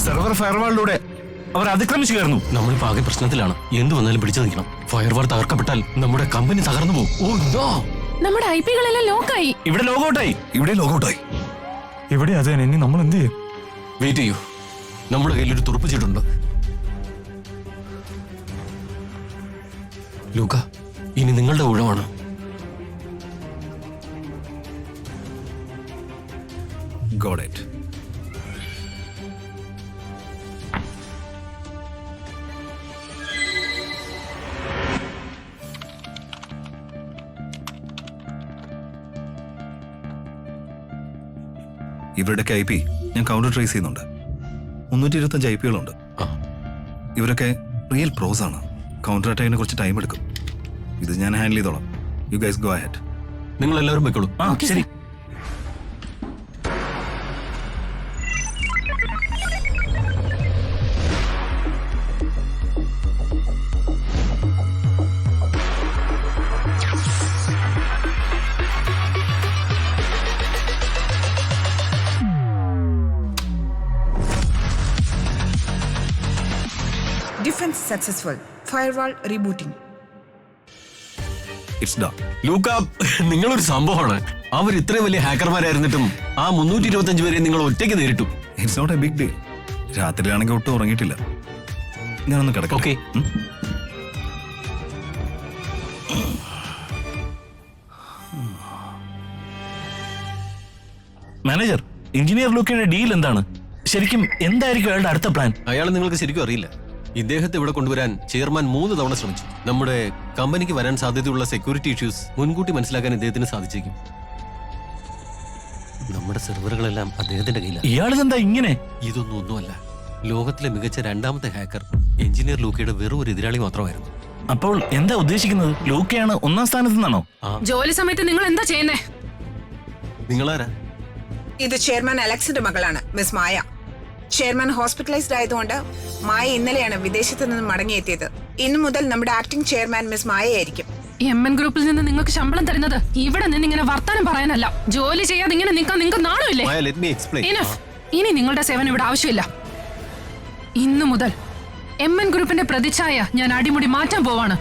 Server ഫയർവാളിലൂടെ അവർ അതിക്രമിച്ചു കയറുന്നു. നമ്മളിപ്പോ ആകെ പ്രശ്നത്തിലാണ്. എന്ത് വന്നാലും പിടിച്ചു നിൽക്കണം. ഫയർവാൾ തകർക്കപ്പെട്ടാൽ നമ്മുടെ കമ്പനി തകർന്നു പോകും. ഓ നോ, നമ്മുടെ ഐപികളെല്ലാം ലോക്കായി. ഇവിടെ ലോഗൌട്ടായി. ഇവിടെ ലോഗൌട്ടായി. ഇവിടെ അതെ, ഇനി നമ്മൾ എന്ത് ചെയ്യും? വെയിറ്റ് ചെയ്യൂ, നമ്മുടെ കയ്യിലൊരു തുറപ്പ് ചീട്ടുണ്ട്. ലൂക്ക, ഇനി നിങ്ങളുടെ ഊഴമാണ്. Got it. ഇവരുടെയൊക്കെ IP ഞാൻ കൗണ്ടർ ട്രേസ് ചെയ്യുന്നുണ്ട്. 325 IPകളുണ്ട്. ഇവരൊക്കെ റിയൽ പ്രോസ് ആണ്. കൗണ്ടർ അറ്റാക്കിനെ കുറച്ച് ടൈം എടുക്കും. ഇത് ഞാൻ ഹാൻഡിൽ ചെയ്തോളാം. You guys go ahead. നിങ്ങൾ എല്ലാവരും വെക്കോളൂ. ശരി. Defense successful. Firewall rebooting. It's done. ലൂക്ക, നിങ്ങളൊരു സംഭവമാണ്. അവർ ഇത്രയും വലിയ ഹാക്കർമാരായിരുന്നിട്ടും ആ 325 പേരെ നിങ്ങൾ ഒറ്റയ്ക്ക് നേരിട്ടു. It's not a big deal. രാത്രിയിലാണെങ്കിൽ ഒട്ടും ഉറങ്ങിയിട്ടില്ല. ഞാനൊന്ന് കിടക്കാം. ഓക്കെ. മാനേജർ, എഞ്ചിനീയർ ലൂക്കയുടെ ഡീൽ എന്താണ്? ശരിക്കും എന്തായിരിക്കും അയാളുടെ അടുത്ത പ്ലാൻ? അയാൾ നിങ്ങൾക്ക് ശരിക്കും അറിയില്ല. ഇദ്ദേഹത്തെ ഇവിടെ കൊണ്ടുവരാൻ ചെയർമാൻ 3 തവണ ശ്രമിച്ചു. നമ്മുടെ കമ്പനിക്ക് വരാൻ സാധ്യതയുള്ള സെക്യൂരിറ്റി ഇഷ്യൂസ് മുൻകൂട്ടി മനസ്സിലാക്കാൻ ഇദ്ദേഹത്തിന് സാധിച്ചേക്കും. നമ്മുടെ സെർവറുകളെല്ലാം അദ്ദേഹത്തിന്റെ കയ്യിലാണ്. ഇയാളെന്താ ഇങ്ങനെ? ഇതൊന്നും ഒന്നുമല്ല. ലോകത്തിലെ മികച്ച 2ാമത്തെ ഹാക്കർ എഞ്ചിനീയർ ലൂക്കയുടെ വെറും ഒരു എതിരാളി മാത്രമായിരുന്നു. അപ്പോൾ എന്താ ഉദ്ദേശിക്കുന്നത്? ലൂക്കയാണ് 1ാം സ്ഥാനത്ത് നിന്നാണോ? ജോലി സമയത്ത് നിങ്ങൾ എന്താ ചെയ്യുന്നേ? നിങ്ങളാരാ? ഇത് ചെയർമാൻ അലക്സിന്റെ മകളാണ്, മിസ് മായ. ചെയർമാൻ ഹോസ്പിറ്റലൈസ്ഡ് ആയതുകൊണ്ട് മായ ഇന്നലെയാണ് വിദേശത്ത് നിന്ന് മടങ്ങിയെത്തിയത്. ഇന്നു മുതൽ നമ്മുടെ ആക്ടിംഗ് ചെയർമാൻ മിസ് മായ ആയിരിക്കും. MN ഗ്രൂപ്പിൽ നിന്ന് നിങ്ങൾക്ക് ശമ്പളം തരുന്നത് ഇവിടെ നിന്ന് ഇങ്ങനെ വർത്താനം പറയാനല്ല. ജോലി ചെയ്യാതെ ഇങ്ങനെ നിൽക്കാൻ നിങ്ങൾക്ക് നാണമില്ലേ? Enough. ഇനി നിങ്ങളുടെ സേവനം ഇവിടെ ആവശ്യമില്ല. ഇന്നു മുതൽ MN ഗ്രൂപ്പിന്റെ പ്രതിച്ഛായ ഞാൻ അടിമുടി മാറ്റാൻ പോവാണ്.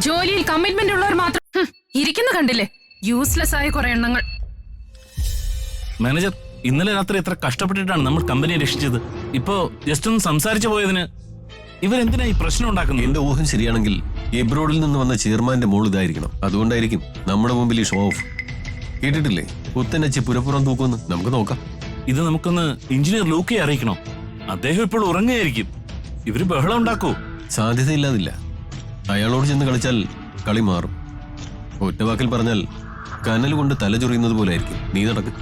ജോലിയിൽ കമ്മിറ്റ്മെന്റ് ഉള്ളവർ മാത്രം ഇരിക്കുന്ന കണ്ടില്ലേ, യൂസ്ലെസ് ആയ കുറെ എണ്ണങ്ങൾ. മാനേജർ, ഇന്നലെ രാത്രി എത്ര കഷ്ടപ്പെട്ടിട്ടാണ് നമ്മൾ കമ്പനിയെ രക്ഷിച്ചത്. ഇപ്പോ ജസ്റ്റ് ഒന്ന് സംസാരിച്ചു പോയതിന് ഇവരെന്തിനാ ഈ പ്രശ്നം ഉണ്ടാക്കുന്നത്? എന്റെ ഊഹം ശരിയാണെങ്കിൽ എബ്രോഡിൽ നിന്ന് വന്ന ചെയർമാന്റെ മോൾ ഇതായിരിക്കണം. അതുകൊണ്ടായിരിക്കും നമ്മുടെ മുമ്പിൽ ഈ ഷോ ഓഫ്. കേട്ടിട്ടില്ലേ, പുത്തനച്ചി പുരപ്പുറം തൂക്കുമെന്ന്? നമുക്ക് നോക്കാം. ഇത് നമുക്കൊന്ന് എഞ്ചിനീയർ ലൂക്കയെ അറിയിക്കണോ? അദ്ദേഹം ഇപ്പോൾ ഉറങ്ങുകയായിരിക്കും. ഇവര് ബഹളം ഉണ്ടാക്കൂ? സാധ്യതയില്ലാതില്ല. അയാളോട് ചെന്ന് കളിച്ചാൽ കളി മാറും. ഒറ്റ വാക്കിൽ പറഞ്ഞാൽ കനൽ കൊണ്ട് തല ചൊറിയുന്നത് പോലെ ആയിരിക്കും. നീ നടക്ക്.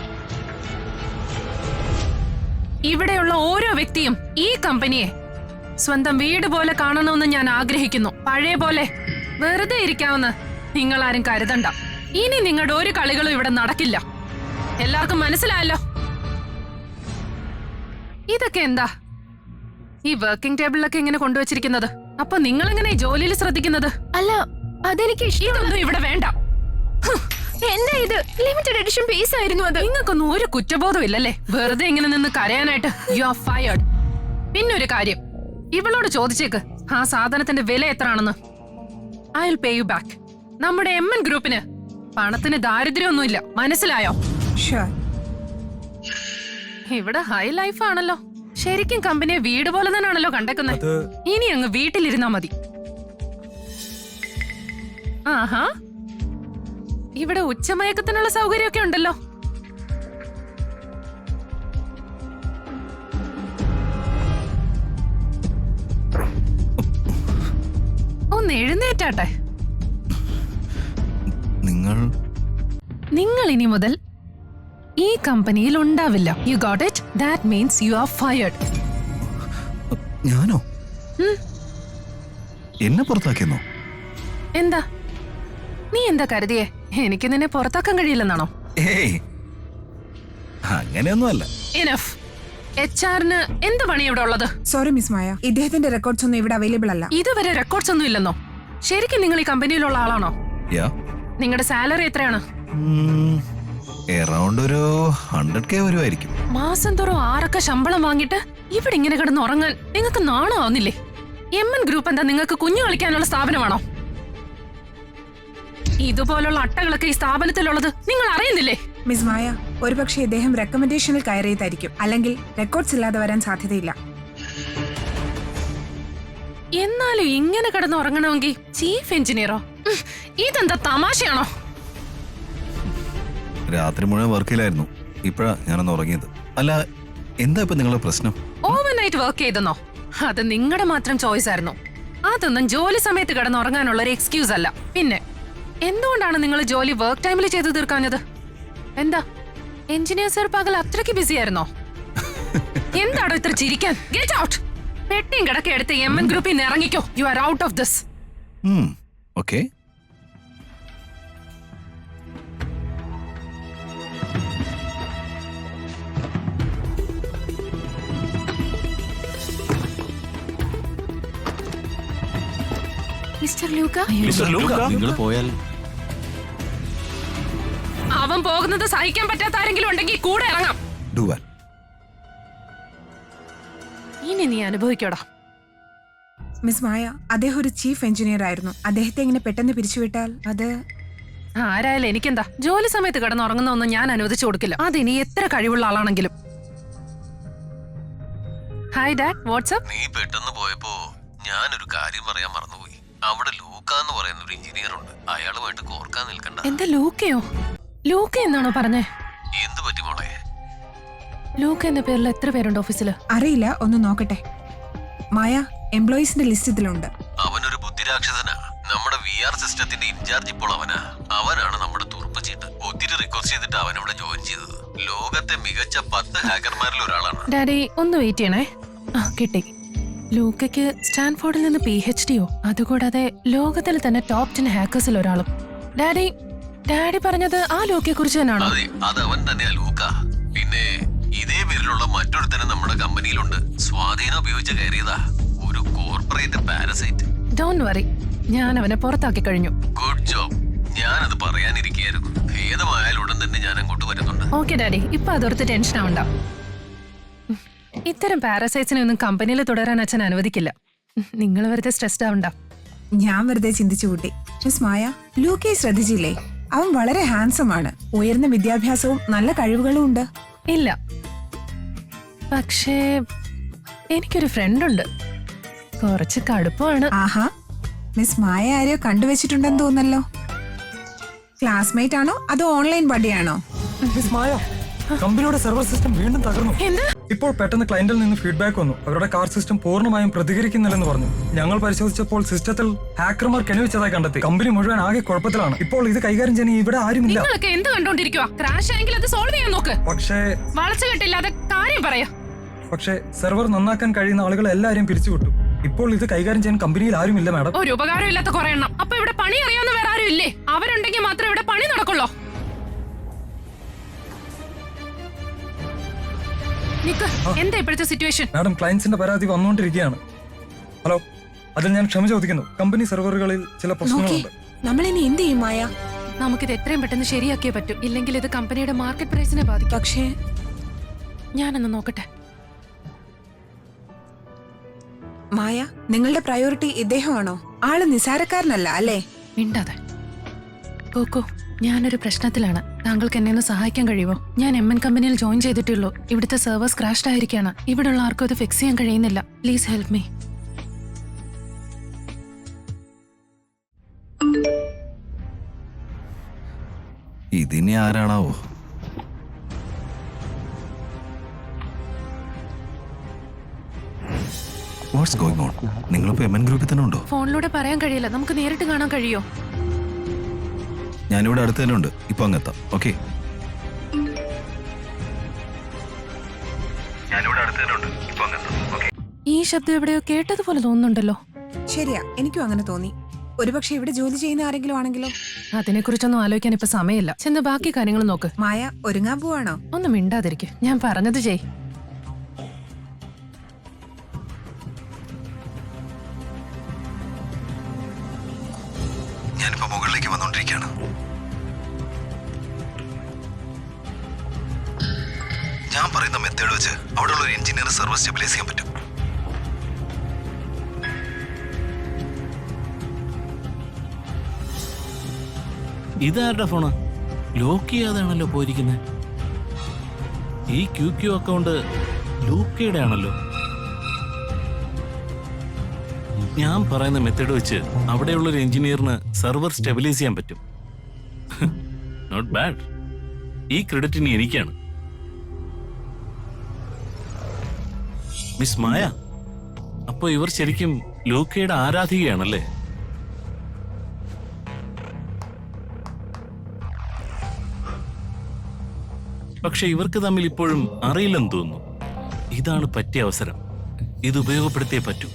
ഇവിടെയുള്ള ഓരോ വ്യക്തിയും ഈ കമ്പനിയെ സ്വന്തം വീട് പോലെ കാണണമെന്ന് ഞാൻ ആഗ്രഹിക്കുന്നു. പഴയ പോലെ വെറുതെ ഇരിക്കാമെന്ന് നിങ്ങൾ ആരും കരുതണ്ട. ഇനി നിങ്ങളുടെ ഒരു കളികളും ഇവിടെ നടക്കില്ല. എല്ലാവർക്കും മനസ്സിലായല്ലോ? ഇതൊക്കെ എന്താ ഈ വർക്കിംഗ് ടേബിളിലൊക്കെ ഇങ്ങനെ കൊണ്ടുവച്ചിരിക്കുന്നത്? അപ്പൊ നിങ്ങൾ എങ്ങനെ ജോലിയിൽ ശ്രദ്ധിക്കുന്നത്? അല്ല, അതെനിക്ക് ഇതൊന്നും ഇവിടെ വേണ്ട. എന്താ ഇത്? ലിമിറ്റഡ് എഡിഷൻ പീസ് ആയിരുന്നു അത്. നിങ്ങൾക്കൊന്നും ഒരു കുറ്റബോധം ഇല്ലല്ലേ വെറുതെ ഇങ്ങനെ നിന്ന് കരയാനായിട്ട്? You are fired. പിന്നൊരു കാര്യം, ഇവളോട് ചോദിച്ചേക്ക് ആ സാധനത്തിന്റെ വില എത്രയാണെന്ന്. I will pay you back. നമ്മുടെ MN ഗ്രൂപ്പിന് പണത്തിന് ദാരിദ്ര്യമൊന്നുമില്ല, മനസ്സിലായോ? Sure. ഇവിടെ ഹൈ ലൈഫ് ആണല്ലോ. ശരിക്കും കമ്പനിയെ വീട് പോലെ തന്നെയാണല്ലോ കണ്ടേക്കുന്നത്. ഇനി അങ്ങ് വീട്ടിലിരുന്നാ മതി. ആഹാ, ഇവിടെ ഉച്ചമയക്കത്തിനുള്ള സൗകര്യമൊക്കെ ഉണ്ടല്ലോ. ഒന്ന് എഴുന്നേറ്റാട്ടെ. നിങ്ങൾ ഇനി മുതൽ ഈ കമ്പനിയിൽ ഉണ്ടാവില്ല. You got it? That means you are fired. ഞാനോ? എന്നെ പുറത്താക്കിയെന്നോ? എന്താ നീ എന്താ കരുതിയേ? എനിക്ക് നിന്നെ പുറത്താക്കാൻ കഴിയില്ലെന്നാണോ? ഏയ്, അങ്ങനെയൊന്നുമല്ല. ഇനഫ്. HR-ന് എന്ത് പണി ഇവിടെ ഉള്ളത്? സോറി മിസ് മായ, ഇദ്ദേഹത്തിന്റെ റെക്കോർഡ്സ് ഒന്നും ഇവിടെ അവൈലബിൾ അല്ല. ഇതുവരെ റെക്കോർഡ്സ് ഒന്നും ഇല്ലെന്നോ? ശരിക്കും നിങ്ങൾ ഈ കമ്പനിയിലുള്ള ആളാണോ? യാ. നിങ്ങളുടെ സാലറി എത്രയാണ്? എറൗണ്ട് ഒരു 100K വരുമായിരിക്കും. മാസം തോറും 6 ശമ്പളം വാങ്ങിയിട്ട് ഇവിടെ ഇങ്ങനെ കിടന്ന് ഉറങ്ങാൻ നിങ്ങൾക്ക് നാണം ആവുന്നില്ലേ? MN ഗ്രൂപ്പ് എന്താ നിങ്ങൾക്ക് കുഞ്ഞു കളിക്കാനുള്ള സ്ഥാപനമാണോ? ഇതുപോലുള്ള അട്ടകളൊക്കെ ഈ സ്ഥാപനത്തിലുള്ളത് നിങ്ങൾ അറിയുന്നില്ലേ? മിസ് മായ, ഒരുപക്ഷെ ഇദ്ദേഹം റെക്കമെൻഡേഷനിൽ കയറിയതായിരിക്കും, അല്ലെങ്കിൽ റെക്കോർഡ്സ് ഇല്ലാതെ വരാൻ സാധ്യതയില്ല. എന്നാലും ഇങ്ങനെ കിടന്ന് ഉറങ്ങണമെങ്കിൽ ചീഫ് എഞ്ചിനീയറോ? ഇതെന്താ തമാശയാണോ? രാത്രി മുഴുവൻ വർക്കിലായിരുന്നു. ഇപ്പോഴാ ഞാനൊന്ന് ഉറങ്ങിയത്. അല്ല, എന്താ ഇപ്പൊ നിങ്ങളുടെ പ്രശ്നം? ഓവർനൈറ്റ് വർക്ക് ചെയ്തെന്നോ? അത് നിങ്ങളുടെ മാത്രം ചോയ്സ് ആയിരുന്നു. അതൊന്നും ജോലി സമയത്ത് കിടന്ന് ഉറങ്ങാനുള്ള ഒരു എക്സ്ക്യൂസ് അല്ല. പിന്നെ എന്തുകൊണ്ടാണ് നിങ്ങൾ ജോലി വർക്ക് ടൈമിൽ ചെയ്തു തീർക്കാഞ്ഞത്? എന്താ എഞ്ചിനീയർ സർ പകൽ അത്രയ്ക്ക് ബിസി ആയിരുന്നോ? എന്താണോ ഇത്ര ചിരിക്കാൻ? Get out! പെട്ടിയും കിടക്കെ എടുത്ത് MN ഗ്രൂപ്പിൽ നിന്ന് ഇറങ്ങിക്കോ. You are out of this. Okay. Mister Luca, നിങ്ങൾ പോയാൽ അവൻ പോകുന്നത് സഹിക്കാൻ പറ്റാത്ത ആരെങ്കിലും ഉണ്ടെങ്കിൽ കൂടെ ഇറങ്ങാം. ഡുവാൽ. ഇനി നീ അനുഭവിക്കോടാ. മിസ് മായ, അദ്ദേഹം ഒരു ചീഫ് എഞ്ചിനീയർ ആയിരുന്നു. അദ്ദേഹത്തെ ഇങ്ങനെ പെട്ടെന്ന് പിരിച്ചുവിട്ടാൽ അത്... ആരായാലും എനിക്കെന്താ? ജോലി സമയത്ത് കിടന്നുറങ്ങുന്നൊന്നും ഞാൻ അനുവദിച്ചു കൊടുക്കില്ല, അതിനി എത്ര കഴിവുള്ള ആളാണെങ്കിലും. Hi dad, WhatsApp? നീ പെട്ടെന്ന് പോയപ്പോ ഞാനൊരു കാര്യം പറയാൻ മറന്നുപോയി. അവിടെ ലൂക്ക എന്ന് പറയുന്ന ഒരു എഞ്ചിനീയർ ഉണ്ട്. അയാളുമായിട്ട് കോർക്കാൻ നിൽക്കണ്ട. എന്താ ലൂക്കയോ? ലൂക്ക എന്നാണോ പറഞ്ഞേ? എന്ത് പറ്റി മോളെ? ലൂക്ക എന്ന പേരിൽ എത്ര പേരുണ്ട് ഓഫീസില്? അറിയില്ല, ഒന്ന് നോക്കട്ടെ. മായ, എംപ്ലോയീസിന്റെ ലിസ്റ്റ് ഇതിലുണ്ട്. അവനൊരു ബുദ്ധിരാക്ഷസനാ. നമ്മുടെ VR സിസ്റ്റത്തിന്റെ ഇൻചാർജ് ഇപ്പോൾ അവനാണ് നമ്മുടെ തുറുപ്പച്ചീട്ട്. ഒത്തിരി റിക്വസ്റ്റ് ചെയ്തിട്ട് അവൻ ഇവിടെ ജോയിൻ ചെയ്തത്. ലോകത്തെ മികച്ച 10 ഹാക്കർമാരിൽ ഒരാളാണ്. ഡാഡി ഒന്ന് വെയിറ്റ് ചെയ്യണേ. കിട്ടി. ലൂക്കയ്ക്ക് സ്റ്റാൻഫോർഡിൽ നിന്ന് PhD-യോ, അതുകൂടാതെ ലോകത്തിൽ തന്നെ ടോപ്പ് 10 ഹാക്കേഴ്സിൽ ഒരാളും. ഡാഡി പറഞ്ഞത് ആ ലൂക്കയെ കുറിച്ച് തന്നെയാണോ? അതെ, അത് അവൻ തന്നെയാ ലൂക്ക. പിന്നെ ഇതേ പേരിലുള്ള മറ്റൊരുത്തരം നമ്മുടെ കമ്പനിയിലുണ്ട്. സ്വാധീനം ഉപയോഗിച്ച് കയറിയതാ. ഒരു കോർപ്പറേറ്റ് പാരസൈറ്റ്. ഡോണ്ട് വറി, ഞാൻ അവനെ പുറത്താക്കി കഴിഞ്ഞു. Good job. ഞാനത് പറയാനിരിക്കുകയായിരുന്നു. ഭേദമായാൽ ഉടൻ തന്നെ ഞാൻ അങ്ങോട്ട് വരുന്നുണ്ട്. ഓക്കെ ഡാഡി, ഇപ്പൊ അതോർത്ത് ടെൻഷൻ ആവണ്ട. ഇത്തരം പാരസൈറ്റ്സിനെ ഒന്നും കമ്പനിയിൽ തുടരാൻ അച്ഛൻ അനുവദിക്കില്ല. നിങ്ങൾ വെറുതെ സ്ട്രെസ്ഡ് ആവണ്ട. ഞാൻ വെറുതെ ചിന്തിച്ചു കൂട്ടി. മിസ് മായ, ലൂക്കയെ ശ്രദ്ധിച്ചില്ലേ? അവൻ വളരെ ഹാൻസം ആണ്. ഉയർന്ന വിദ്യാഭ്യാസവും നല്ല കഴിവുകളും ഉണ്ട്. ഇല്ല, പക്ഷേ എനിക്കൊരു ഫ്രണ്ട് ഉണ്ട്. കുറച്ച് കടുപ്പമാണ്. ആഹാ, മിസ് മായ ആരെയോ കണ്ടുവച്ചിട്ടുണ്ടെന്ന് തോന്നല്ലോ. ക്ലാസ്മേറ്റ് ആണോ അതോ ഓൺലൈൻ ബഡിയാണോ? മിസ് മായ, കമ്പനിയുടെ സെർവർ സിസ്റ്റം വീണ്ടും തകർന്നു. ഇപ്പോൾ പെട്ടെന്ന് ക്ലയന്റിൽ നിന്ന് ഫീഡ്ബാക്ക് വന്നു. അവരുടെ കാർ സിസ്റ്റം പൂർണ്ണമായും പ്രതികരിക്കുന്നില്ലെന്ന് പറഞ്ഞു. ഞങ്ങൾ പരിശോധിച്ചപ്പോൾ സിസ്റ്റത്തിൽ ഹാക്കർമാർ കെണിവെച്ചതായി കണ്ടെത്തി. കമ്പനി മുഴുവൻ ആകെ കുഴപ്പത്തിലാണ്. ഇപ്പോൾ ഇത് കൈകാര്യം ചെയ്യാൻ ഇവിടെ ആരുമില്ല. നിങ്ങളൊക്കെ എന്ത് കണ്ടോണ്ടിരിക്കുക? ക്രാഷ് ആയെങ്കിൽ അത് സോൾവ് ചെയ്യാൻ നോക്ക്. പക്ഷേ വളച്ചുകെട്ടില്ലാതെ കാര്യം പറയാ. സെർവർ നന്നാക്കാൻ കഴിയുന്ന ആളുകൾ എല്ലാവരെയും പിരിച്ചുവിട്ടു. ഇപ്പോൾ ഇത് കൈകാര്യം ചെയ്യാൻ കമ്പനിയിൽ ആരുമില്ല മാഡം. ഒരു ഉപകാരം ഇല്ലാത്ത കുറെ എണ്ണം. അപ്പൊ ഇവിടെ പണി അറിയാവുന്ന വേറെ ആരും ഇല്ലേ? അവരുണ്ടെങ്കിൽ മാത്രമേ ഇവിടെ പണി നടക്കുള്ളൂ. നിക്ക്, എന്താ ഇപ്പോഴത്തെ സിറ്റുവേഷൻ? മാഡം, ക്ലയന്റ്സിന്റെ പരാതി വന്നുകൊണ്ടിരിക്കുകയാണ്. ഹലോ, അതിൽ ഞാൻ ക്ഷമ ചോദിക്കുന്നു. കമ്പനി സെർവറുകളിൽ ചില പ്രശ്നങ്ങളുണ്ട്. നമ്മൾ ഇനി എന്ത് ചെയ്യും മായ? നമുക്കിത് എത്രയും പെട്ടെന്ന് ശരിയാക്കിയേ പറ്റൂ, ഇല്ലെങ്കിൽ ഇത് കമ്പനിയുടെ മാർക്കറ്റ് പ്രൈസിനെ ബാധിക്കും. പക്ഷേ ഞാനൊന്ന് നോക്കട്ടെ. മായ, നിങ്ങളുടെ പ്രയോറിറ്റി ഇദ്ദേഹമാണോ? ആള് നിസാരക്കാരനല്ല അല്ലേ? മിണ്ടാതെ. കോക്കോ, ഞാനൊരു പ്രശ്നത്തിലാണ്. താങ്കൾക്ക് എന്നെ ഒന്ന് സഹായിക്കാൻ കഴിയുമോ? ഞാൻ MN കമ്പനിയിൽ ജോയിൻ ചെയ്തിട്ടുള്ളൂ. ഇവിടുത്തെ സെർവേഴ്സ് ക്രാഷ്ഡ് ആയിരിക്കാണ്. ഇവിടെയുള്ള ആർക്കും അത് ഫിക്സ് ചെയ്യാൻ കഴിയുന്നില്ല. Please help me. ഇതിനി ആരാണാവോ? What's going on? നിങ്ങളിപ്പോ MN ഗ്രൂപ്പിൽ തന്നെ ഉണ്ടോ? ഫോണിലൂടെ പറയാൻ കഴിയില്ല. നമുക്ക് നേരിട്ട് കാണാൻ കഴിയോ? ഞാനിവിടെ അടുത്ത് തന്നെ ഉണ്ട്. ഇപ്പൊ അങ്ങെത്താം. ഓക്കെ. ഈ ശബ്ദം എവിടെയോ കേട്ടതുപോലെ തോന്നുന്നുണ്ടല്ലോ. ശരിയാ, എനിക്കും അങ്ങനെ തോന്നി. ഒരുപക്ഷെ ഇവിടെ ജോലി ചെയ്യുന്ന ആരെങ്കിലും ആണെങ്കിലോ? അതിനെക്കുറിച്ചൊന്നും ആലോചിക്കാൻ ഇപ്പൊ സമയമില്ല. ചെന്ന് ബാക്കി കാര്യങ്ങൾ നോക്ക്. മായ, ഒരുങ്ങാൻ പോവാണോ? ഒന്ന് മിണ്ടാതിരിക്കും. ഞാൻ പറഞ്ഞത് ചെയ്. ഞാനിപ്പോ മുകളിലേക്ക് വന്നോണ്ടിരിക്കുകയാണ്. ഇവിടെയുള്ള ഒരു എഞ്ചിനീയർ സർവർ സ്റ്റെബിലൈസ് ചെയ്യാൻ പറ്റും. ഇതാരുടെ ഫോണാ? ലോക്ക് ചെയ്യാതാണല്ലോ പോയിരിക്കുന്നത്. ഈ ക്യൂ അക്കൗണ്ട് ലൂക്കയുടെ ആണല്ലോ. ഞാൻ പറയുന്ന മെത്തേഡ് വെച്ച് അവിടെയുള്ള ഒരു എഞ്ചിനീയറിന് സെർവർ സ്റ്റെബിലൈസ് ചെയ്യാൻ പറ്റും. Not bad. ഈ ക്രെഡിറ്റ് ഇനി എനിക്കാണ്. മിസ് മായ, അപ്പൊ ഇവർ ശരിക്കും ലൂക്കയുടെ ആരാധികയാണല്ലേ? പക്ഷെ ഇവർക്ക് തമ്മിൽ ഇപ്പോഴും അറിയില്ലെന്ന് തോന്നുന്നു. ഇതാണ് പറ്റിയ അവസരം. ഇത് ഉപയോഗപ്പെടുത്തിയേ പറ്റൂ.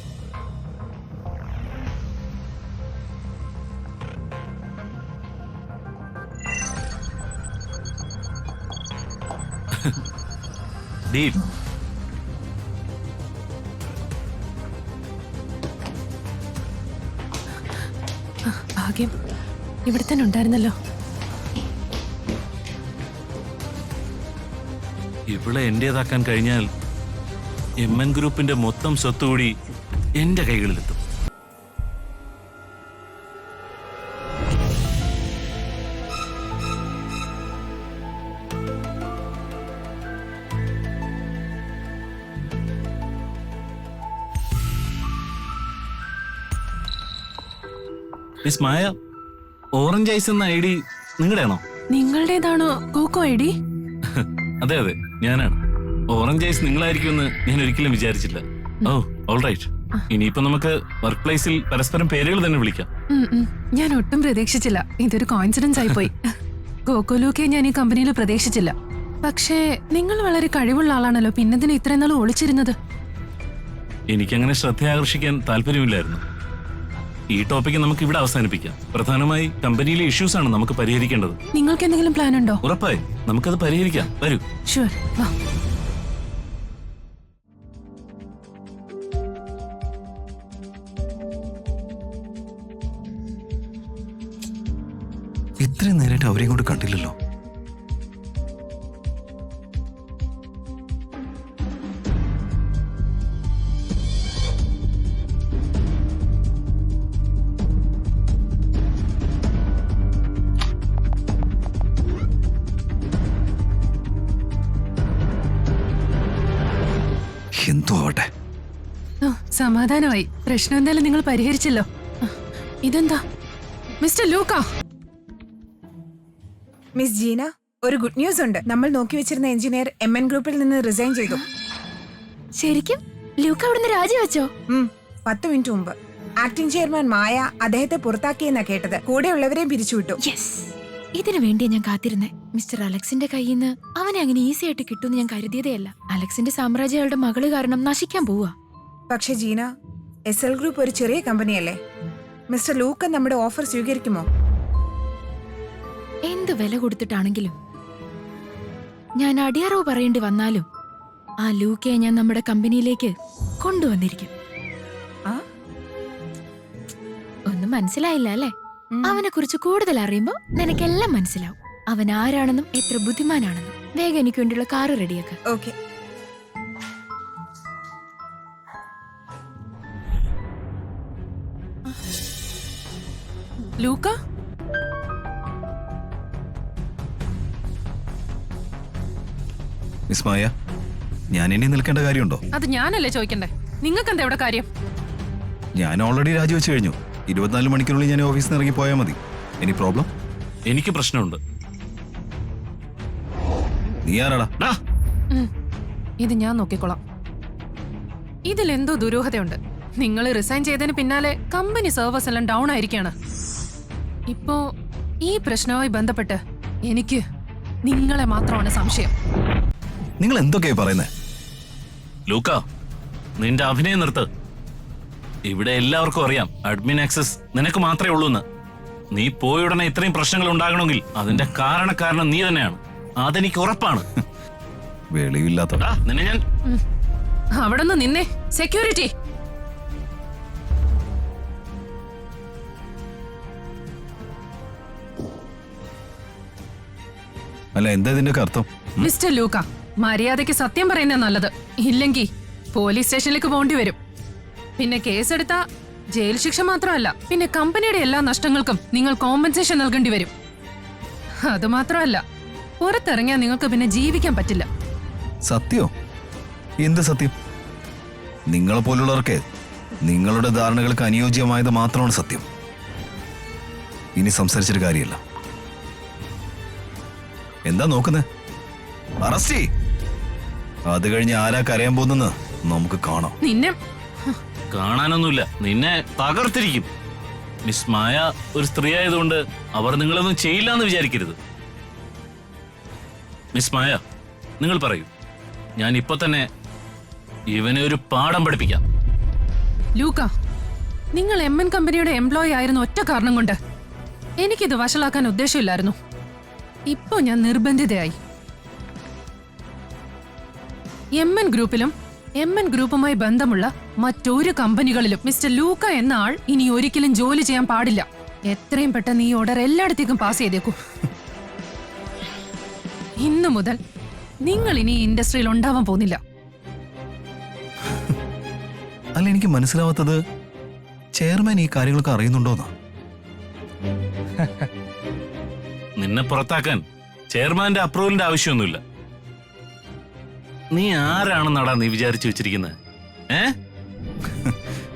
ഡീൽ. ഭാഗ്യം ഇവിടെ തന്നെ ഉണ്ടായിരുന്നല്ലോ. ഇവിടെ എന്റേതാക്കാൻ കഴിഞ്ഞാൽ MN ഗ്രൂപ്പിന്റെ മൊത്തം സ്വത്ത് കൂടി എന്റെ കൈകളിലെത്തും. മിസ് മായ, ഓറഞ്ച് ഐസ് എന്ന ID നിങ്ങളുടെയാണോ? നിങ്ങളുടേതാണോ കോക്കോ ID? അതെ അതെ, ഞാനാണ്. ഓറഞ്ച് ഐസ് നിങ്ങളായിരിക്കുമെന്ന് ഞാൻ ഒരിക്കലും വിചാരിച്ചില്ല. ഓ, ഓൾറൈറ്റ്. ഇനിയിപ്പോ നമുക്ക് വർക്ക് പ്ലേസിൽ പരസ്പരം പേരുകൾ തന്നെ വിളിക്കാം. ഞാൻ ഒട്ടും പ്രതീക്ഷിച്ചില്ല. ഇതൊരു കോയിൻസിഡൻസ് ആയിപ്പോയി. കോക്കോലൂക്കെ ഞാൻ ഈ കമ്പനിയിൽ പ്രതീക്ഷിച്ചില്ല. പക്ഷേ നിങ്ങൾ വളരെ കഴിവുള്ള ആളാണല്ലോ. പിന്നെതിന് ഇത്രയും നാൾ ഒളിച്ചിരുന്നത്? എനിക്കങ്ങനെ ശ്രദ്ധ ആകർഷിക്കാൻ താല്പര്യമില്ലായിരുന്നു. ഈ ടോപ്പിക്ക് നമുക്ക് ഇവിടെ അവസാനിപ്പിക്കാം. പ്രധാനമായി കമ്പനിയിലെ ഇഷ്യൂസ് ആണ് നമുക്ക് പരിഹരിക്കേണ്ടത്. നിങ്ങൾക്ക് എന്തെങ്കിലും പ്ലാൻ ഉണ്ടോ? ഉറപ്പായി നമുക്കത് പരിഹരിക്കാം. വരൂ. ഷുവർ, വാ. ഇത്രയും നേരമായിട്ട് അവരെയും കൊണ്ട് കണ്ടില്ലല്ലോ. എന്തോ ആവട്ടെ. സമാധാനമായി. പ്രശ്നം എന്തായാലും നിങ്ങൾ പരിഹരിച്ചല്ലോ. ഇതെന്താ മിസ്റ്റർ ലൂക്ക? മിസ് ജീന, ഒരു ഗുഡ് ന്യൂസ് ഉണ്ട്. നമ്മൾ നോക്കി വെച്ചിരുന്ന എഞ്ചിനീയർ MN ഗ്രൂപ്പിൽ നിന്ന് റിസൈൻ ചെയ്തു. ശരിക്കും ലൂക്ക അവിടുന്ന് രാജിവെച്ചോ? 10 മിനിറ്റ് മുമ്പ്. ആക്ടിംഗ് ചെയർമാൻ മായ അദ്ദേഹത്തെ പുറത്താക്കിയെന്നാ കേട്ടത്. കൂടെയുള്ളവരെയും പിരിച്ചുവിട്ടു. യെസ്, ഇതിനു വേണ്ടിയാ ഞാൻ കാത്തിരുന്നേ. മിസ്റ്റർ അലക്സിന്റെ കയ്യിൽ നിന്ന് അവനെ അങ്ങനെ ഈസി ആയിട്ട് കിട്ടുമെന്ന് ഞാൻ കരുതിയതേയല്ല. അലക്സിന്റെ സാമ്രാജ്യം അയാളുടെ മകള് കാരണം നശിക്കാൻ പോവാ. പക്ഷെ ജീന, SL ഗ്രൂപ്പ് ഒരു ചെറിയ കമ്പനിയല്ലേ. മിസ്റ്റർ ലൂക്ക നമ്മുടെ ഓഫർ സ്വീകരിക്കുമോ? എന്ത് വില കൊടുത്തിട്ടാണെങ്കിലും, ഞാൻ അടിയറവ് പറയേണ്ടി വന്നാലും ആ ലൂക്കയെ ഞാൻ നമ്മുടെ കമ്പനിയിലേക്ക് കൊണ്ടുവന്നിരിക്കും. ഒന്നും മനസ്സിലായില്ല അല്ലേ? അവനെ കുറിച്ച് കൂടുതൽ അറിയുമ്പോ നിനക്കെല്ലാം മനസ്സിലാവും. അവൻ ആരാണെന്നും എത്ര ബുദ്ധിമാനാണെന്നും. വേഗം എനിക്ക് വേണ്ടിയുള്ള കാറ് റെഡിയാക്ക. ഓക്കെ. ലൂക്ക, മിസ് മായ, ഞാൻ ഇനി നിൽക്കേണ്ട കാര്യമുണ്ടോ? അത് ഞാനല്ലേ ചോദിക്കണ്ടേ? നിങ്ങൾക്ക് എന്താ ഇവിടെ കാര്യം? ഞാൻ ഓൾറെഡി രാജിവെച്ച് കഴിഞ്ഞു. 24 മണിക്കൂറിനുള്ളിൽ ഞാൻ ഓഫീസിൽ നിന്ന് ഇറങ്ങി പോയാൽ മതി. Any problem? എനിക്ക് പ്രശ്നമുണ്ട്. നീ ആരാടാ? ഇത് ഞാൻ നോക്കിക്കോളാം. ഇതിലെന്തോ ദുരൂഹതയുണ്ട്. നിങ്ങൾ റിസൈൻ ചെയ്തതിന് പിന്നാലെ കമ്പനി സർവേഴ്സ് എല്ലാം ഡൗൺ ആയിരിക്കാണ്. ഇപ്പോ ഈ പ്രശ്നവുമായി ബന്ധപ്പെട്ട് എനിക്ക് നിങ്ങളെ മാത്രമാണ് സംശയം. നിങ്ങൾ എന്തൊക്കെയാ പറയുന്നേ? ലൂക്ക, നിന്റെ അഭിനയം നിർത്ത്. ഇവിടെ എല്ലാവർക്കും അറിയാം അഡ്മിൻ ആക്സസ് നിനക്ക് മാത്രമേ ഉള്ളൂന്ന്. നീ പോയ ഉടനെ ഇത്രയും പ്രശ്നങ്ങൾ ഉണ്ടാകണമെങ്കിൽ അതിന്റെ കാരണം നീ തന്നെയാണ്. അതെനിക്ക് ഉറപ്പാണ്. വെളിവില്ലാത്ത നിന്നെ ഞാൻ അവിടെ നിന്ന് നിന്നെ. സെക്യൂരിറ്റി. അല്ല, എന്താ ഇതിന്റെ അർത്ഥം? മിസ്റ്റർ ലൂക്ക, മര്യാദയ്ക്ക് സത്യം പറയുന്ന നല്ലത്. ഇല്ലെങ്കിൽ പോലീസ് സ്റ്റേഷനിലേക്ക് പോണ്ടി വരും. പിന്നെ കേസെടുത്താ ജയിൽ ശിക്ഷ മാത്രമല്ല, പിന്നെ കമ്പനിയുടെ എല്ലാ നഷ്ടങ്ങൾക്കും നിങ്ങൾ കോമ്പൻസേഷൻ നൽകേണ്ടി വരും. അതുമാത്രമല്ല, പുറത്തിറങ്ങിയാൽ നിങ്ങൾക്ക് പിന്നെ ജീവിക്കാൻ പറ്റില്ല. സത്യോ? എന്ത് സത്യം? നിങ്ങളെ പോലുള്ളവർക്ക് നിങ്ങളുടെ ധാരണകൾക്ക് അനുയോജ്യമായത് മാത്രമാണ് സത്യം. ഇനി സംസാരിച്ചിട്ട് കാര്യമില്ല. എന്താ നോക്കുന്നത്? അറസ്റ്റ് ചെയ്യ്. അത് കഴിഞ്ഞ് ആരാ കരയാൻ പോകുന്നെന്ന് നമുക്ക് കാണാം. നിന്നെ കാണാനൊന്നുമില്ല, നിന്നെ തകർത്തിരിക്കും. മിസ് മായ ഒരു സ്ത്രീ ആയതുകൊണ്ട് അവർ നിങ്ങളൊന്നും ചെയ്യില്ല എന്ന് വിചാരിക്കരുത്. മിസ് മായ, നിങ്ങൾ പറയൂ, ഞാൻ ഇപ്പൊ തന്നെ ഇവനെ ഒരു പാഠം പഠിപ്പിക്കാം. ലൂക്ക, നിങ്ങൾ MN കമ്പനിയുടെ എംപ്ലോയി ആയിരുന്ന ഒറ്റ കാരണം കൊണ്ട് എനിക്കിത് വഷളാക്കാൻ ഉദ്ദേശമില്ലായിരുന്നു. ഇപ്പോ ഞാൻ നിർബന്ധിതയായി. MN ഗ്രൂപ്പിലും MN ഗ്രൂപ്പുമായി ബന്ധമുള്ള മറ്റൊരു കമ്പനികളിലും മിസ്റ്റർ ലൂക്ക എന്ന ആൾ ഇനി ഒരിക്കലും ജോലി ചെയ്യാൻ പാടില്ല. എത്രയും പെട്ടെന്ന് ഈ ഓർഡർ എല്ലായിടത്തേക്കും പാസ് ചെയ്തേക്കൂ. ഇന്നു മുതൽ നിങ്ങൾ ഇനി ഈ ഇൻഡസ്ട്രിയിൽ ഉണ്ടാവാൻ പോകുന്നില്ല. അല്ല, എനിക്ക് മനസ്സിലാവാത്തത് ചെയർമാൻ ഈ കാര്യങ്ങളൊക്കെ അറിയുന്നുണ്ടോന്നാ. നിന്നെ പുറത്താക്കാൻ ചെയർമാന്റെ അപ്രൂവലിന്റെ ആവശ്യമൊന്നുമില്ല. നീ ആരാണെന്നാടാ നീ വിചാരിച്ചു വെച്ചിരിക്കുന്നത്?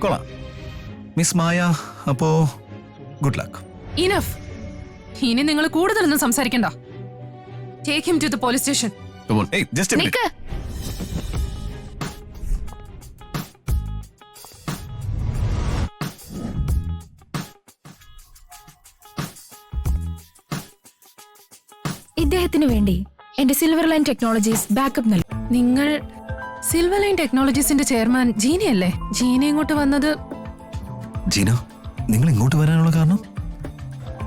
കൊള്ളാം മിസ് മായ. അപ്പോ ഗുഡ് ലക്ക്. ഇനഫ്. ഇനി നിങ്ങൾ കൂടുതലൊന്നും സംസാരിക്കണ്ട. Take him to the police station. Nick. ഇദ്ദേഹത്തിന് വേണ്ടി എന്റെ സിൽവർ ലൈൻ ടെക്നോളജീസ് ബാക്കപ്പ് നൽകി. നിങ്ങൾ സിൽവർ ലൈൻ ടെക്നോളജീസിന്റെ ചെയർമാൻ ജീനയല്ലേ? ജീന ഇങ്ങോട്ട് വന്നത്? ജീന, നിങ്ങൾ ഇങ്ങോട്ട് വരാനുള്ള കാരണം?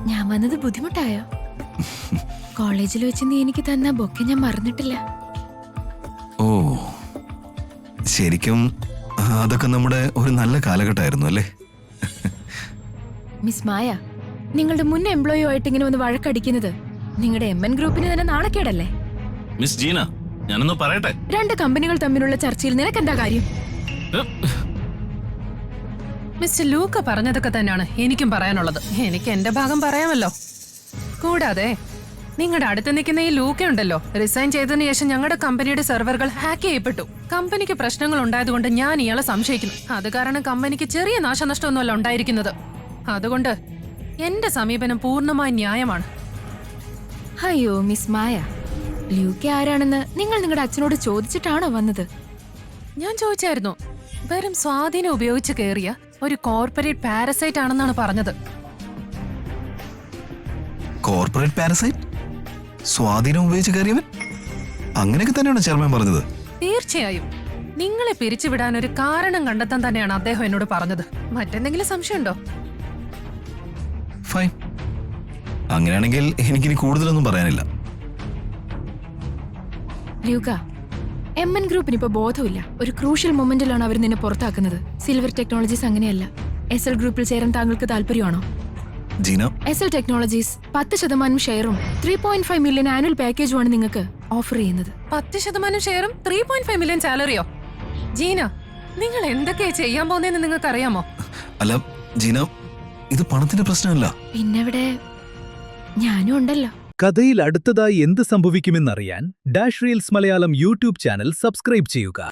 ഞാൻ വന്നത് ബുദ്ധിമുട്ടായോ? കോളേജിൽ വെച്ച് നീ എനിക്ക് തന്ന ബൊക്കെ ഞാൻ മറന്നിട്ടില്ല. ഓ, ശരിക്കും അതൊക്കെ നമ്മുടെ ഒരു നല്ല കാലഘട്ടമായിരുന്നു അല്ലേ? മിസ് മായ, നിങ്ങളുടെ മുൻ എംപ്ലോയിയുമായിട്ട് ഇങ്ങനെ ഒന്ന് വഴക്കടിക്കുന്നത് നിങ്ങളുടെ MN ഗ്രൂപ്പിന് തന്നെ നാണക്കേടല്ലേ? മിസ് ജീന, ഞാനൊന്ന് പറയട്ടെ. രണ്ട് കമ്പനികൾ തമ്മിലുള്ള ചർച്ചയിൽ നിനക്കെന്താ കാര്യം? മിസ്റ്റർ ലൂക്ക പറഞ്ഞതൊക്കെ തന്നെയാണ് എനിക്കും പറയാനുള്ളത്. എനിക്ക് എന്റെ ഭാഗം പറയാമല്ലോ. കൂടാതെ നിങ്ങളുടെ അടുത്ത് നിൽക്കുന്ന ഈ ലൂക്ക ഉണ്ടല്ലോ, റിസൈൻ ചെയ്തതിനു ശേഷം ഞങ്ങളുടെ കമ്പനിയുടെ സെർവറുകൾ ഹാക്ക് ചെയ്യപ്പെട്ടു. കമ്പനിക്ക് പ്രശ്നങ്ങൾ ഉണ്ടായതുകൊണ്ട് ഞാൻ ഇയാളെ സംശയിക്കുന്നു. അത് കാരണം കമ്പനിക്ക് ചെറിയ നാശനഷ്ടമൊന്നുമല്ല ഉണ്ടായിരിക്കുന്നത്. അതുകൊണ്ട് എന്റെ സമീപനം പൂർണ്ണമായി ന്യായമാണ്. അയ്യോ മിസ് മായ, ലൂക്ക ആരാണെന്ന് നിങ്ങൾ നിങ്ങളുടെ അച്ഛനോട് ചോദിച്ചിട്ടാണോ വന്നത്? ഞാൻ ചോദിച്ചായിരുന്നു. വെറും സ്വാധീനം ഉപയോഗിച്ച് കയറിയ ഒരു കോർപ്പറേറ്റ് പാരസൈറ്റ് ആണെന്നാണ് പറഞ്ഞത്. Corporate parasite? സ്വാധീനം ഉപയോഗിച്ച് കയറിയവൻ? അങ്ങനെയൊക്കെ തന്നെയാണ് ചെയർമാൻ പറഞ്ഞത്. തീർച്ചയായും നിങ്ങളെ പിരിച്ചുവിടാൻ ഒരു കാരണം കണ്ടെത്താൻ തന്നെയാണ് അദ്ദേഹം എന്നോട് പറഞ്ഞത്. മറ്റെന്തെങ്കിലും സംശയമുണ്ടോ? ഫൈൻ, അങ്ങനെയാണെങ്കിൽ എനിക്കിനി കൂടുതലൊന്നും പറയാനില്ല. ലൂക്ക, MN ഗ്രൂപ്പിന് ഇപ്പൊ ബോധമില്ല. ഒരു ക്രൂഷ്യൽ മൊമെന്റിലാണ് അവർ നിന്നെ പുറത്താക്കുന്നത്. സിൽവർ ടെക്നോളജീസ് അങ്ങനെയല്ല. SL ഗ്രൂപ്പിൽ ചേരാൻ താങ്കൾക്ക് താല്പര്യമാണോ? ജീന, SL ടെക്നോളജീസ് 10% ഷെയറും 3.5 മില്യൺ ആനുവൽ പാക്കേജുമാണ് നിങ്ങൾക്ക് ഓഫർ ചെയ്യുന്നത്. 10% ഷെയറും 3.5 മില്യൺ സാലറിയോ? ജീന, നിങ്ങൾ എന്തൊക്കെയാ ചെയ്യാൻ പോകുന്നതെന്ന് നിങ്ങൾക്ക് അറിയാമോ? അല്ല ജീന, ഇത് പണത്തിന്റെ പ്രശ്നമല്ല. പിന്നെവിടെ ഞാനും ഉണ്ടല്ലോ. കഥയിൽ അടുത്തതായി എന്ത് സംഭവിക്കുമെന്നറിയാൻ Dash Reels Malayalam YouTube channel subscribe ചെയ്യുക.